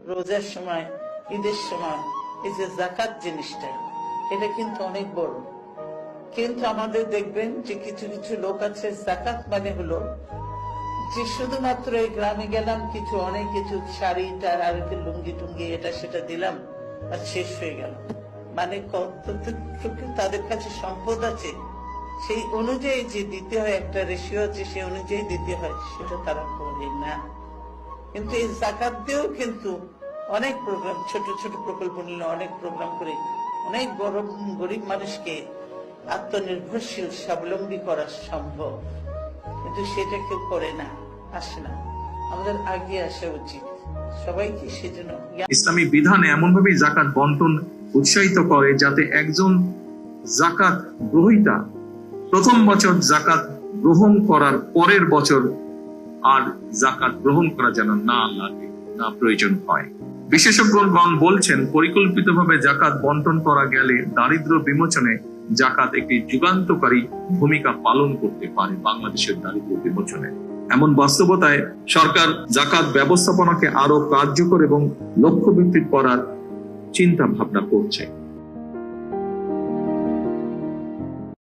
রোজার সময়, ঈদের সময় এই যে যাকাত জিনিসটা, এটা কিন্তু অনেক বড়। কিন্তু আমাদের দেখবেন যে কিছু কিছু লোক আছে, যাকাত মানে হলো যে শুধুমাত্র এই গ্রামে গেলাম, কিছু অনেক কিছু শাড়ি টার আর লুঙ্গি টুঙ্গি এটা সেটা দিলাম আর শেষ হয়ে গেল। মানে কতটুকু তাদের কাছে সম্পদ আছে সেই অনুযায়ী যে দিতে হয়, একটা রেশিও আছে সেই অনুযায়ী দিতে হয়, সেটা তারা করে না। কিন্তু এই যাকাত দিয়েও কিন্তু অনেক প্রোগ্রাম, ছোট ছোট প্রকল্প নিলে অনেক প্রোগ্রাম করে অনেক গরিব মানুষকে আত্মনির্ভরশীল স্বাবলম্বী করা সম্ভব, কিন্তু সেটা কেউ করে না, আসে না। আমাদের আগে আসা উচিত সবাইকে। সেজন্য ইসলামী বিধানে এমনভাবে যাকাত বন্টন উৎসাহিত করে যাতে একজন যাকাত গ্রহীতা প্রথম বছর যাকাত গ্রহণ করার পরের বছর আর যাকাত গ্রহণ করা যেন না লাগে, না প্রয়োজন হয়। বিশেষজ্ঞগণ বলছেন, পরিকল্পিতভাবে যাকাত বন্টন করা গেলে দারিদ্র বিমোচনে যাকাত একটি যুগান্তকারী ভূমিকা পালন করতে পারে বাংলাদেশের দারিদ্র বিমোচনে। এমন বাস্তবতায় সরকার যাকাত ব্যবস্থাপনাকে আরো কার্যকর এবং লক্ষ্যভিত্তিক করার চিন্তা ভাবনা করছে।